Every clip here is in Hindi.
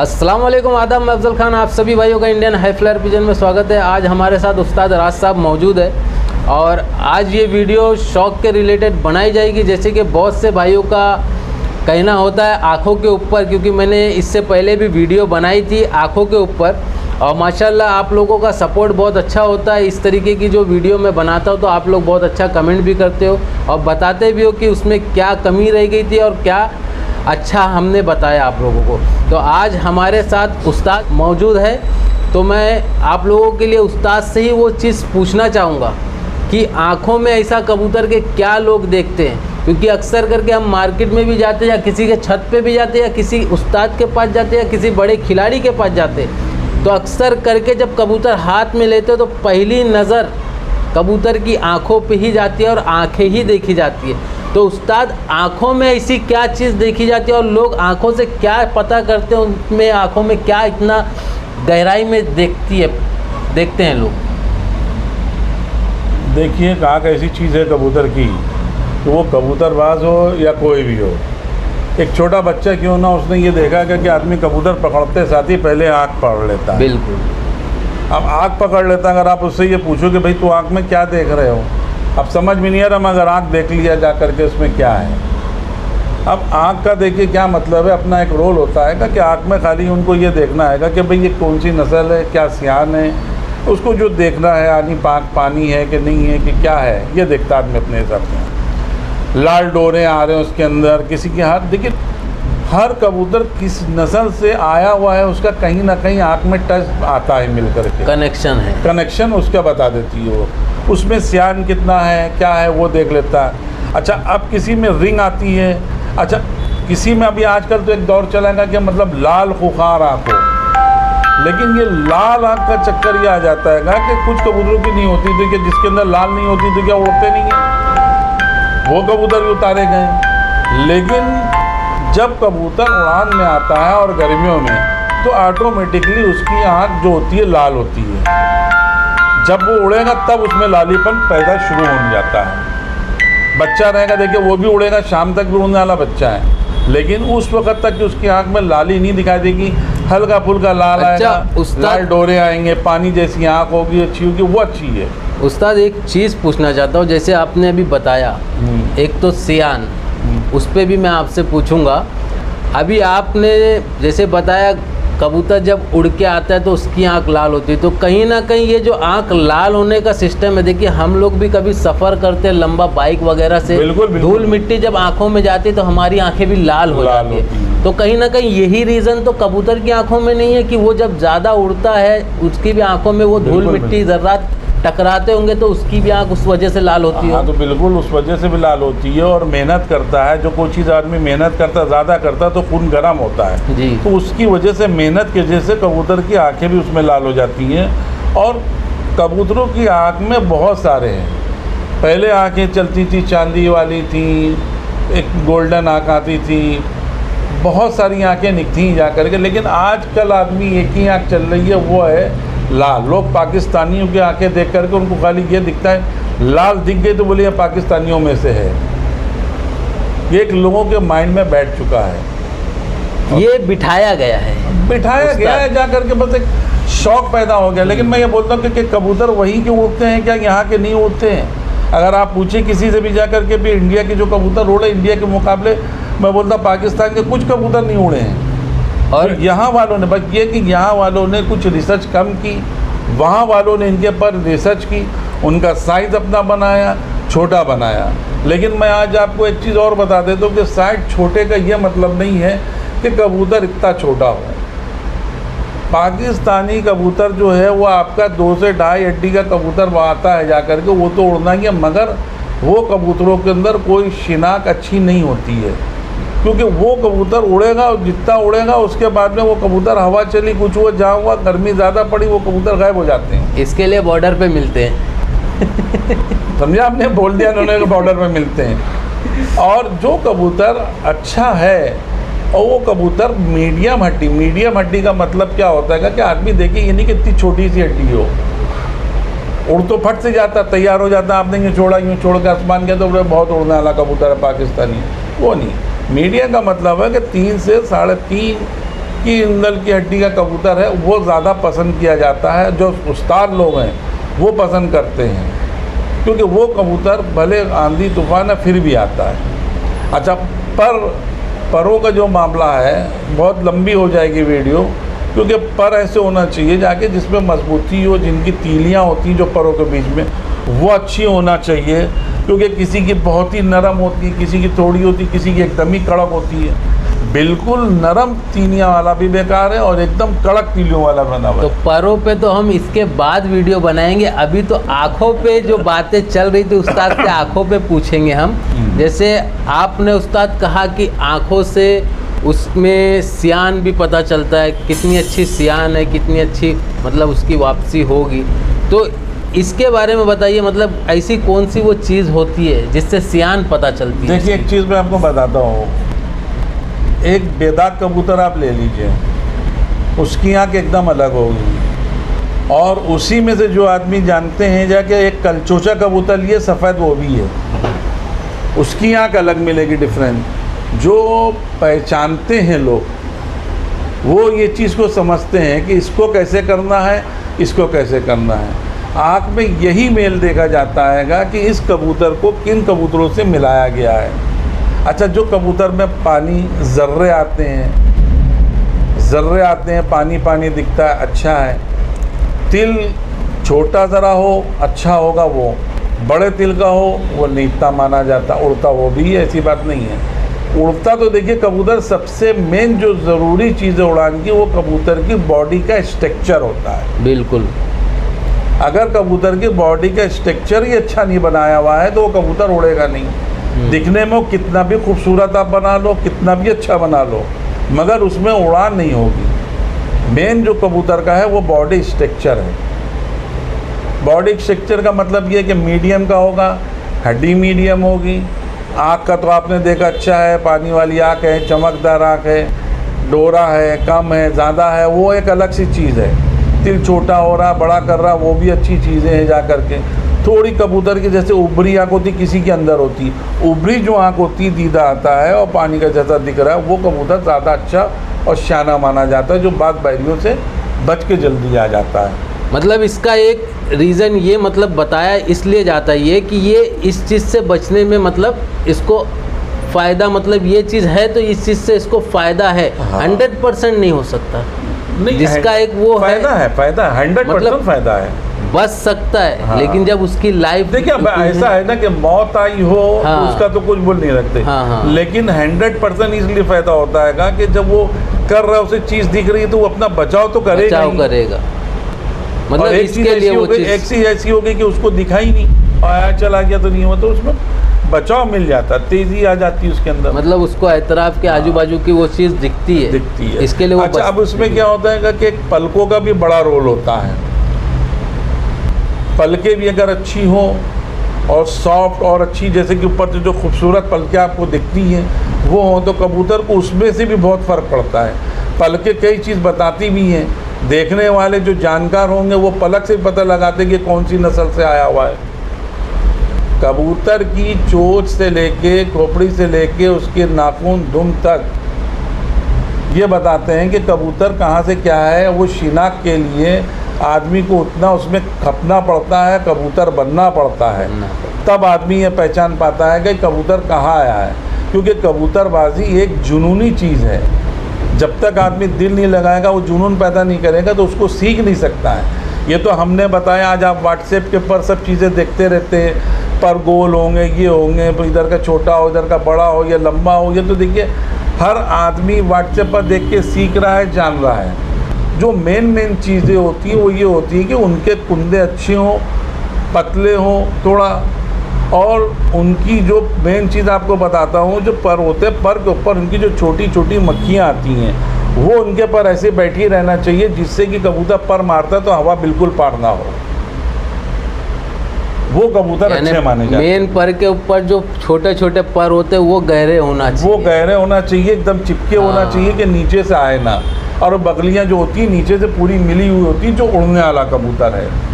अस्सलाम वालेकुम, आदाब, मैं अफजल खान। आप सभी भाइयों का इंडियन हाई फ्लायर पिजन में स्वागत है। आज हमारे साथ उस्ताद राज साहब मौजूद है और आज ये वीडियो शौक़ के रिलेटेड बनाई जाएगी। जैसे कि बहुत से भाइयों का कहना होता है आँखों के ऊपर, क्योंकि मैंने इससे पहले भी वीडियो बनाई थी आँखों के ऊपर और माशाल्लाह आप लोगों का सपोर्ट बहुत अच्छा होता है। इस तरीके की जो वीडियो मैं बनाता हूँ तो आप लोग बहुत अच्छा कमेंट भी करते हो और बताते भी हो कि उसमें क्या कमी रह गई थी और क्या अच्छा हमने बताया आप लोगों को। तो आज हमारे साथ उस्ताद मौजूद है, तो मैं आप लोगों के लिए उस्ताद से ही वो चीज़ पूछना चाहूँगा कि आँखों में ऐसा कबूतर के क्या लोग देखते हैं। क्योंकि अक्सर करके हम मार्केट में भी जाते हैं या किसी के छत पे भी जाते हैं या किसी उस्ताद के पास जाते हैं या किसी बड़े खिलाड़ी के पास जाते हैं, तो अक्सर करके जब कबूतर हाथ में लेते हो तो पहली नज़र कबूतर की आँखों पे ही जाती है और आँखें ही देखी जाती है। तो उस्ताद, आँखों में ऐसी क्या चीज़ देखी जाती है और लोग आँखों से क्या पता करते हैं, उनमें आँखों में क्या इतना गहराई में देखते हैं लोग? देखिए, आँख ऐसी चीज़ है कबूतर की, तो वो कबूतरबाज हो या कोई भी हो, एक छोटा बच्चा क्यों ना, उसने ये देखा कि आदमी कबूतर पकड़ते साथ ही पहले आँख पकड़ लेता है। बिल्कुल। अब आँख पकड़ लेता है, अगर आप उससे ये पूछो कि भाई तू आँख में क्या देख रहे हो, अब समझ में नहीं आ रहा, मगर आँख देख लिया जा करके उसमें क्या है। अब आँख का देखिए क्या मतलब है, अपना एक रोल होता है कि आँख में खाली उनको ये देखना है कि भाई ये कौन सी नस्ल है, क्या सियान है, उसको जो देखना है आनी पानी है कि नहीं है कि क्या है, ये देखता आदमी अपने हिसाब से। लाल डोरे आ रहे हैं उसके अंदर, किसी के हाथ, देखिए हर कबूतर किस नस्ल से आया हुआ है उसका कहीं ना कहीं आँख में टच आता है, मिल करके कनेक्शन उसका बता देती है वो। उसमें सियान कितना है क्या है वो देख लेता है। अच्छा, अब किसी में रिंग आती है, अच्छा किसी में अभी आजकल तो एक दौर चलेगा कि मतलब लाल खुखार आँख हो, लेकिन ये लाल आँख का चक्कर ये आ जाता है कि कुछ कबूतरों की नहीं होती थी कि जिसके अंदर लाल नहीं होती तो क्या उड़ते नहीं हैं, वो कबूतर भी उतारे गए। लेकिन जब कबूतर उड़ान में आता है और गर्मियों में, तो ऑटोमेटिकली उसकी आँख जो होती है लाल होती है। जब वो उड़ेगा तब उसमें लालीपन पैदा शुरू होने जाता है। बच्चा रहेगा, देखिए वो भी उड़ेगा, शाम तक भी उड़ने वाला बच्चा है, लेकिन उस वक्त तक कि उसकी आंख में लाली नहीं दिखाई देगी, हल्का फुल्का लाल आएगा, लाल डोरे आएंगे, पानी जैसी आंख होगी, अच्छी होगी, वो अच्छी है। उस्ताद, एक चीज़ पूछना चाहता हूँ, जैसे आपने अभी बताया एक तो सियान, उस पर भी मैं आपसे पूछूंगा। अभी आपने जैसे बताया कबूतर जब उड़ के आता है तो उसकी आंख लाल होती है, तो कहीं ना कहीं ये जो आंख लाल होने का सिस्टम है, देखिए हम लोग भी कभी सफ़र करते हैं लंबा बाइक वगैरह से, धूल मिट्टी जब आंखों में जाती है तो हमारी आंखें भी लाल हो जाती है। तो कहीं ना कहीं यही रीज़न तो कबूतर की आंखों में नहीं है कि वो जब ज़्यादा उड़ता है उसकी भी आंखों में वो धूल मिट्टी ज़र्रात टकराते होंगे तो उसकी भी आँख उस वजह से लाल होती है? हाँ, तो बिल्कुल उस वजह से भी लाल होती है। और मेहनत करता है, जो कोई चीज़ आदमी मेहनत करता ज़्यादा करता है तो खून गर्म होता है जी, तो उसकी वजह से, मेहनत की वजह से कबूतर की आंखें भी उसमें लाल हो जाती हैं। और कबूतरों की आँख में बहुत सारे हैं। पहले आँखें चलती थी, चांदी वाली थी, एक गोल्डन आँख आती थी, बहुत सारी आँखें निकती जा करके, लेकिन आजकल आदमी एक ही आँख चल रही है, वो है लाल। लोग पाकिस्तानियों की आंखें देख करके उनको खाली ये दिखता है, लाल दिख गई तो बोले ये पाकिस्तानियों में से है। ये एक लोगों के माइंड में बैठ चुका है, ये बिठाया गया है जा करके, बस एक शौक पैदा हो गया। लेकिन मैं ये बोलता हूँ कि कबूतर वहीं के उड़ते हैं क्या, यहाँ के नहीं उड़ते हैं? अगर आप पूछें किसी से भी जा करके भी इंडिया के जो कबूतर उड़े, इंडिया के मुकाबले मैं बोलता पाकिस्तान के कुछ कबूतर नहीं उड़े हैं। और यहाँ वालों ने, बस ये कि यहाँ वालों ने कुछ रिसर्च कम की, वहाँ वालों ने इनके पर रिसर्च की, उनका साइज़ अपना बनाया, छोटा बनाया। लेकिन मैं आज आपको एक चीज़ और बता देता हूँ कि साइज़ छोटे का ये मतलब नहीं है कि कबूतर इतना छोटा हो। पाकिस्तानी कबूतर जो है वो आपका 2 से 2.5 हड्डी का कबूतर आता है जा कर के, वो तो उड़ना ही है, मगर वो कबूतरों के अंदर कोई शिनाख्त अच्छी नहीं होती है, क्योंकि वो कबूतर उड़ेगा और जितना उड़ेगा उसके बाद में वो कबूतर, हवा चली, कुछ हुआ, जहाँ हुआ, गर्मी ज़्यादा पड़ी, वो कबूतर गायब हो जाते हैं। इसके लिए बॉर्डर पे मिलते हैं। समझा आपने, बोल दिया उन्होंने, बॉर्डर पे मिलते हैं। और जो कबूतर अच्छा है, और वो कबूतर मीडियम हड्डी का मतलब क्या होता है कि आदमी देखिए ये नहीं कि इतनी छोटी सी हड्डी हो, उड़ तो फट से जाता, तैयार हो जाता, आपने यूँ छोड़ा, यूँ छोड़ के आसमान गया तो बहुत उड़ने वाला कबूतर है पाकिस्तानी, वो नहीं। मीडियम का मतलब है कि 3 से 3.5 हल्की इंगल की हड्डी का कबूतर है वो ज़्यादा पसंद किया जाता है। जो उस्ताद लोग हैं वो पसंद करते हैं, क्योंकि वो कबूतर भले आंधी तूफान है फिर भी आता है। अच्छा, परों का जो मामला है बहुत लंबी हो जाएगी वीडियो, क्योंकि पर ऐसे होना चाहिए जाके जिसमें मजबूती हो, जिनकी तीलियां होती हैं जो परों के बीच में वो अच्छी होना चाहिए, क्योंकि किसी की बहुत ही नरम होती है, किसी की थोड़ी होती है, किसी की एकदम ही कड़क होती है। बिल्कुल नरम तीलियां वाला भी बेकार है और एकदम कड़क तीलियों वाला बना हुआ है। तो परों पे तो हम इसके बाद वीडियो बनाएंगे, अभी तो आँखों पे जो बातें चल रही थी उस्ताद से आँखों पे पूछेंगे हम। जैसे आपने उस्ताद कहा कि आँखों से उसमें सियान भी पता चलता है, कितनी अच्छी सियान है, कितनी अच्छी मतलब उसकी वापसी होगी, तो इसके बारे में बताइए। मतलब ऐसी कौन सी वो चीज़ होती है जिससे सियान पता चलती है? देखिए, एक चीज़ मैं आपको बताता हूँ। एक बेदाग कबूतर आप ले लीजिए, उसकी आँख एकदम अलग होगी, और उसी में से जो आदमी जानते हैं जाके एक कलचोचा कबूतर लिए सफ़ेद, वो भी है, उसकी आँख अलग मिलेगी, डिफरेंट। जो पहचानते हैं लोग वो ये चीज़ को समझते हैं कि इसको कैसे करना है, इसको कैसे करना है। आँख में यही मेल देखा जाता है कि इस कबूतर को किन कबूतरों से मिलाया गया है। अच्छा, जो कबूतर में पानी ज़र्रे आते हैं, पानी पानी दिखता है, अच्छा है। तिल छोटा ज़रा हो अच्छा होगा, वो बड़े तिल का हो वो नीचता माना जाता। उड़ता वो भी है, ऐसी बात नहीं है। उड़ता तो देखिए, कबूतर सबसे मेन जो ज़रूरी चीज़ है उड़ान की, वो कबूतर की बॉडी का स्ट्रक्चर होता है। बिल्कुल। अगर कबूतर की बॉडी का स्ट्रक्चर ही अच्छा नहीं बनाया हुआ है तो वो कबूतर उड़ेगा नहीं। दिखने में वो कितना भी खूबसूरत आप बना लो, कितना भी अच्छा बना लो, मगर उसमें उड़ान नहीं होगी। मेन जो कबूतर का है वो बॉडी स्ट्रक्चर है। बॉडी स्ट्रक्चर का मतलब ये है कि मीडियम का होगा, हड्डी मीडियम होगी। आँख का तो आपने देखा अच्छा है, पानी वाली आँख है, चमकदार आँख है, डोरा है, कम है, ज़्यादा है, वो एक अलग सी चीज़ है। तिल छोटा हो रहा, बड़ा कर रहा, वो भी अच्छी चीज़ें हैं जा करके। थोड़ी कबूतर की जैसे उभरी आँख होती, किसी के अंदर होती, उभरी जो आँख होती, दीदा आता है और पानी का जैसा दिख रहा है, वो कबूतर ज़्यादा अच्छा और शाना माना जाता है, जो बाग बैरियों से बच के जल्दी आ जाता है। मतलब इसका एक रीज़न ये मतलब बताया इसलिए जाता है ये कि ये इस चीज़ से बचने में मतलब इसको फ़ायदा, मतलब ये चीज़ है तो इस चीज़ से इसको फ़ायदा है। 100% नहीं हो सकता, नहीं, जिसका एक वो फ़ायदा है 100% मतलब फ़ायदा है, बच सकता है। हाँ। लेकिन जब उसकी लाइफ देखिए, अब ऐसा है ना कि मौत आई हो हाँ। तो उसका तो कुछ बोल नहीं रखते, हाँ। लेकिन 100% इसलिए फ़ायदा होता है कि जब वो कर रहा है, उसे चीज़ दिख रही है तो वो अपना बचाव तो करेगा ही। करेगा। मतलब और एक इसके चीज़ लिए वो ऐसी हो गई कि उसको दिखा ही नहीं, आया चला गया तो नहीं हुआ, तो उसमें बचाव मिल जाता, तेज़ी आ जाती है उसके अंदर। मतलब उसको एतराफ़ के आजू बाजू की वो चीज़ दिखती है, इसके लिए वो अच्छा, अब उसमें क्या होता है कि पलकों का भी बड़ा रोल होता है। पलकें भी अगर अच्छी हो और सॉफ्ट और अच्छी, जैसे कि ऊपर से जो खूबसूरत पलकें आपको दिखती हैं वो हो, तो कबूतर को उसमें से भी बहुत फ़र्क पड़ता है। पलकें कई चीज़ बताती भी हैं, देखने वाले जो जानकार होंगे वो पलक से पता लगाते कि कौन सी नस्ल से आया हुआ है। कबूतर की चोंच से लेके, खोपड़ी से लेके उसके नाखून दुम तक ये बताते हैं कि कबूतर कहाँ से क्या है। वो शिनाख्त के लिए आदमी को उतना उसमें खपना पड़ता है, कबूतर बनना पड़ता है, तब आदमी ये पहचान पाता है कि कबूतर कहाँ आया है। क्योंकि कबूतरबाजी एक जुनूनी चीज़ है, जब तक आदमी दिल नहीं लगाएगा, वो जुनून पैदा नहीं करेगा तो उसको सीख नहीं सकता है। ये तो हमने बताया, आज आप व्हाट्सएप के पर सब चीज़ें देखते रहते हैं, पर गोल होंगे, ये होंगे, इधर का छोटा हो, इधर का बड़ा हो, या लंबा हो, ये तो देखिए हर आदमी व्हाट्सएप पर देख के सीख रहा है, जान रहा है। जो मेन चीज़ें होती हैं वो ये होती है कि उनके कुंदे अच्छे हों, पतले हों थोड़ा, और उनकी जो मेन चीज़ आपको बताता हूँ, जो पर होते हैं, पर के ऊपर उनकी जो छोटी छोटी मक्खियाँ आती हैं, वो उनके पर ऐसे बैठी रहना चाहिए जिससे कि कबूतर पर मारता है तो हवा बिल्कुल पार ना हो, वो कबूतर अच्छे माने जाते हैं। मेन पर के ऊपर जो छोटे छोटे पर होते हैं वो गहरे होना चाहिए, वो गहरे होना चाहिए, एकदम चिपके होना चाहिए कि नीचे से आए ना। और बगलियाँ जो होती हैं नीचे से पूरी मिली हुई होती है, जो उड़ने वाला कबूतर है।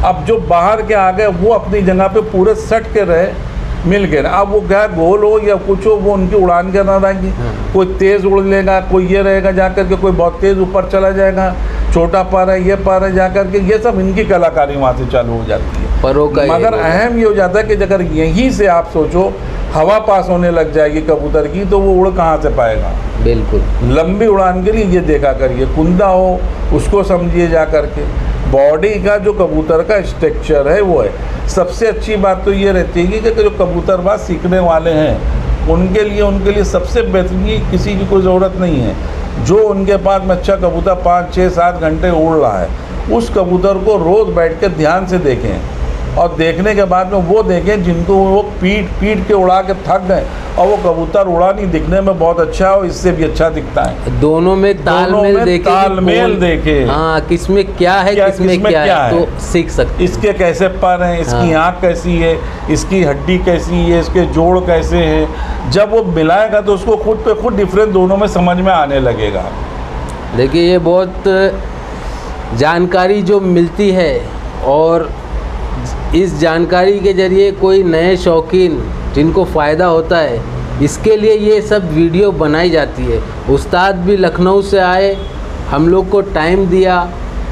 अब जो बाहर के आ गए वो अपनी जगह पे पूरे सट के रहे, मिल गए ना। अब वो क्या गोल हो या कुछ हो, वो उनकी उड़ान करना रहेगी। कोई तेज़ उड़ लेगा, कोई ये रहेगा जाकर के, कोई बहुत तेज़ ऊपर चला जाएगा, छोटा पर है, ये पर है जाकर के, ये सब इनकी कलाकारी वहाँ से चालू हो जाती है। परों का मगर अहम ये हो जाता है कि अगर यहीं से आप सोचो हवा पास होने लग जाएगी कबूतर की, तो वो उड़ कहाँ से पाएगा। बिल्कुल। लंबी उड़ान के लिए ये देखा करिए, कुंदा हो उसको समझिए जा करके। बॉडी का जो कबूतर का स्ट्रक्चर है वो है। सबसे अच्छी बात तो ये रहती है कि जो कबूतरबाज सीखने वाले हैं उनके लिए सबसे बेहतरीन किसी की कोई ज़रूरत नहीं है। जो उनके पास में अच्छा कबूतर 5, 6, 7 घंटे उड़ रहा है, उस कबूतर को रोज़ बैठ के ध्यान से देखें, और देखने के बाद में वो देखें जिनको वो पीट के उड़ा के थक गए और वो कबूतर उड़ा नहीं, दिखने में बहुत अच्छा और इससे भी अच्छा दिखता है। दोनों में तालमेल देखे, हाँ, किसमें क्या है, किसमें क्या है, तो सीख सकते। इसके कैसे पर हैं, इसकी आँख कैसी है, इसकी हड्डी कैसी है, इसके जोड़ कैसे हैं, जब वो मिलाएगा तो उसको खुद पे खुद डिफरेंस दोनों में समझ में आने लगेगा। देखिए ये बहुत जानकारी जो मिलती है, और इस जानकारी के ज़रिए कोई नए शौकीन जिनको फ़ायदा होता है, इसके लिए ये सब वीडियो बनाई जाती है। उस्ताद भी लखनऊ से आए, हम लोग को टाइम दिया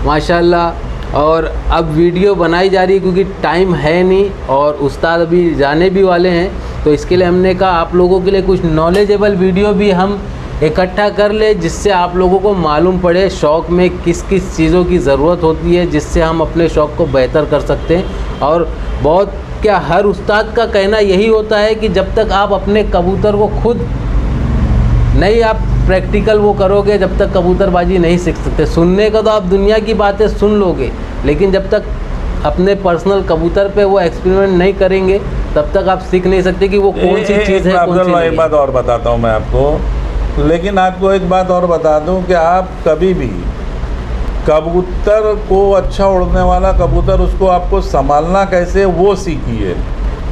माशाल्लाह, और अब वीडियो बनाई जा रही है क्योंकि टाइम है नहीं और उस्ताद अभी जाने भी वाले हैं। तो इसके लिए हमने कहा आप लोगों के लिए कुछ नॉलेजेबल वीडियो भी हम इकट्ठा कर ले, जिससे आप लोगों को मालूम पड़े शौक़ में किस किस चीज़ों की ज़रूरत होती है, जिससे हम अपने शौक़ को बेहतर कर सकते हैं। और बहुत क्या, हर उस्ताद का कहना यही होता है कि जब तक आप अपने कबूतर को खुद नहीं आप प्रैक्टिकल वो करोगे, जब तक कबूतरबाजी नहीं सीख सकते। सुनने का तो आप दुनिया की बातें सुन लोगे, लेकिन जब तक अपने पर्सनल कबूतर पे वो एक्सपेरिमेंट नहीं करेंगे तब तक आप सीख नहीं सकते कि वो कौन सी चीज़ है, कौन सी नहीं। एक बात और बताता हूँ मैं आपको, लेकिन आपको एक बात और बता दूं कि आप कभी भी कबूतर को, अच्छा उड़ने वाला कबूतर, उसको आपको संभालना कैसे वो सीखिए,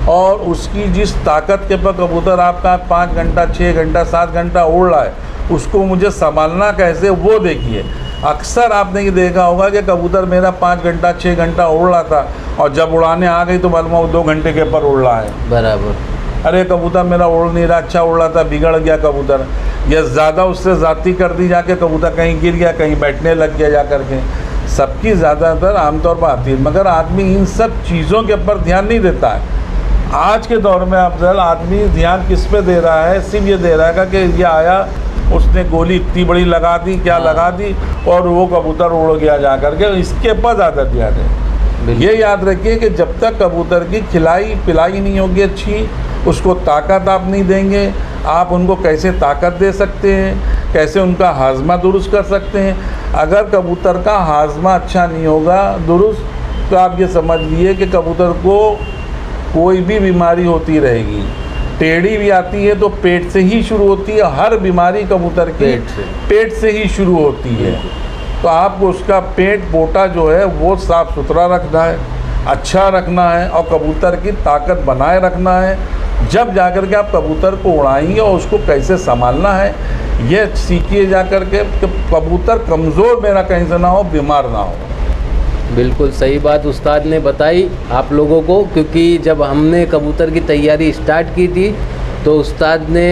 और उसकी जिस ताकत के पर कबूतर आपका 5 घंटा, 6 घंटा, 7 घंटा उड़ रहा है, उसको मुझे संभालना कैसे वो देखिए। अक्सर आपने ये देखा होगा कि कबूतर मेरा 5 घंटा, 6 घंटा उड़ रहा था और जब उड़ाने आ गई तो मालूम वो 2 घंटे के पर उड़ रहा है। बराबर। अरे कबूतर मेरा उड़ नहीं रहा, अच्छा उड़ रहा था, बिगड़ गया कबूतर, या ज़्यादा उससे ज़्यादती कर दी जाके, कबूतर कहीं गिर गया, कहीं बैठने लग गया जा करके। सबकी ज़्यादातर आमतौर पर आती है, मगर आदमी इन सब चीज़ों के ऊपर ध्यान नहीं देता है। आज के दौर में अफजल आदमी ध्यान किस पे दे रहा है, सिर्फ ये दे रहा है कि ये आया, उसने गोली इतनी बड़ी लगा दी, क्या लगा दी, और वो कबूतर उड़ गया जा करके, इसके ऊपर ज़्यादा ध्यान है। ये याद रखिए कि जब तक कबूतर की खिलाई पिलाई नहीं होगी अच्छी, उसको ताकत आप नहीं देंगे, आप उनको कैसे ताकत दे सकते हैं, कैसे उनका हाजमा दुरुस्त कर सकते हैं। अगर कबूतर का हाजमा अच्छा नहीं होगा दुरुस्त, तो आप ये समझ लिए कि कबूतर को कोई भी बीमारी होती रहेगी। टेढ़ी भी आती है तो पेट से ही शुरू होती है, हर बीमारी कबूतर की पेट से ही शुरू होती है। तो आपको उसका पेट पोटा जो है वो साफ़ सुथरा रखना है, अच्छा रखना है, और कबूतर की ताकत बनाए रखना है। जब जाकर के आप कबूतर को उड़ाएंगे और उसको कैसे संभालना है ये सीखिए जाकर के, कि कबूतर कमज़ोर मेरा कहीं से ना हो, बीमार ना हो। बिल्कुल सही बात उस्ताद ने बताई आप लोगों को, क्योंकि जब हमने कबूतर की तैयारी स्टार्ट की थी तो उस्ताद ने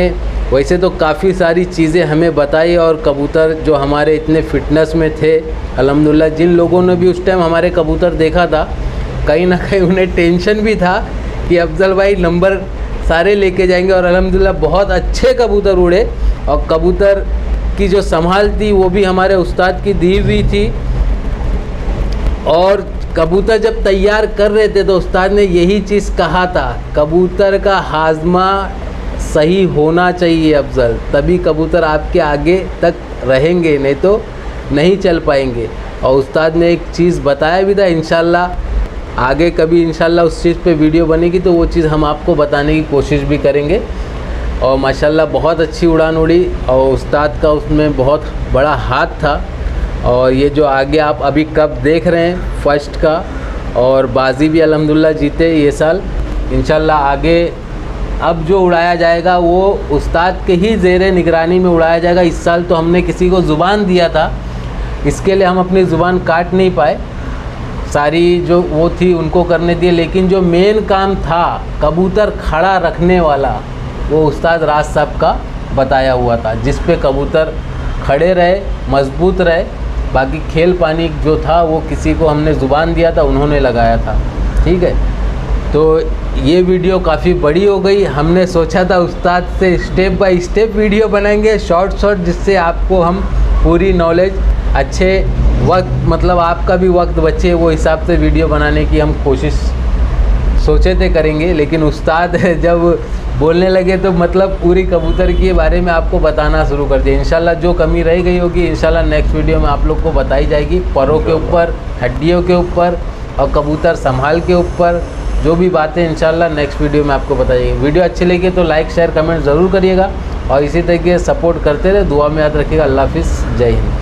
वैसे तो काफ़ी सारी चीज़ें हमें बताई, और कबूतर जो हमारे इतने फिटनेस में थे अल्हम्दुलिल्लाह, जिन लोगों ने भी उस टाइम हमारे कबूतर देखा था, कहीं ना कहीं उन्हें टेंशन भी था कि अफजल भाई नंबर सारे लेके जाएंगे, और अल्हम्दुलिल्लाह बहुत अच्छे कबूतर उड़े, और कबूतर की जो संभाल थी वो भी हमारे उस्ताद की दी हुई थी। और कबूतर जब तैयार कर रहे थे तो उस्ताद ने यही चीज़ कहा था, कबूतर का हाजमा सही होना चाहिए अफजल, तभी कबूतर आपके आगे तक रहेंगे, नहीं तो नहीं चल पाएंगे। और उस्ताद ने एक चीज़ बताया भी था, इंशाल्लाह आगे कभी इंशाल्लाह उस चीज़ पे वीडियो बनेगी तो वो चीज़ हम आपको बताने की कोशिश भी करेंगे। और माशाल्लाह बहुत अच्छी उड़ान उड़ी, और उस्ताद का उसमें बहुत बड़ा हाथ था। और ये जो आगे आप अभी कप देख रहे हैं फर्स्ट का, और बाजी भी अल्हम्दुलिल्लाह जीते ये साल। इंशाल्लाह आगे अब जो उड़ाया जाएगा वो उस्ताद के ही ज़ेरे निगरानी में उड़ाया जाएगा। इस साल तो हमने किसी को ज़ुबान दिया था, इसके लिए हम अपनी ज़ुबान काट नहीं पाए। सारी जो वो थी उनको करने दिए, लेकिन जो मेन काम था कबूतर खड़ा रखने वाला वो उस्ताद राज साहब का बताया हुआ था, जिस पे कबूतर खड़े रहे, मजबूत रहे। बाकी खेल पानी जो था वो किसी को हमने ज़ुबान दिया था, उन्होंने लगाया था। ठीक है, तो ये वीडियो काफ़ी बड़ी हो गई। हमने सोचा था उस्ताद से स्टेप बाय स्टेप वीडियो बनाएंगे, शॉर्ट जिससे आपको हम पूरी नॉलेज अच्छे वक्त, मतलब आपका भी वक्त बचे, वो हिसाब से वीडियो बनाने की हम कोशिश सोचे थे करेंगे। लेकिन उस्ताद जब बोलने लगे तो मतलब पूरी कबूतर के बारे में आपको बताना शुरू कर दिया। इंशाल्लाह जो कमी रह गई होगी इंशाल्लाह नेक्स्ट वीडियो में आप लोग को बताई जाएगी, परों के ऊपर, हड्डियों के ऊपर और कबूतर संभाल के ऊपर जो भी बातें इंशाल्लाह नेक्स्ट वीडियो में आपको बताइए। वीडियो अच्छी लगी तो लाइक शेयर कमेंट ज़रूर करिएगा और इसी तरीके से सपोर्ट करते रहे। दुआ में याद रखिएगा। अल्लाह हाफिज़, जय हिंद।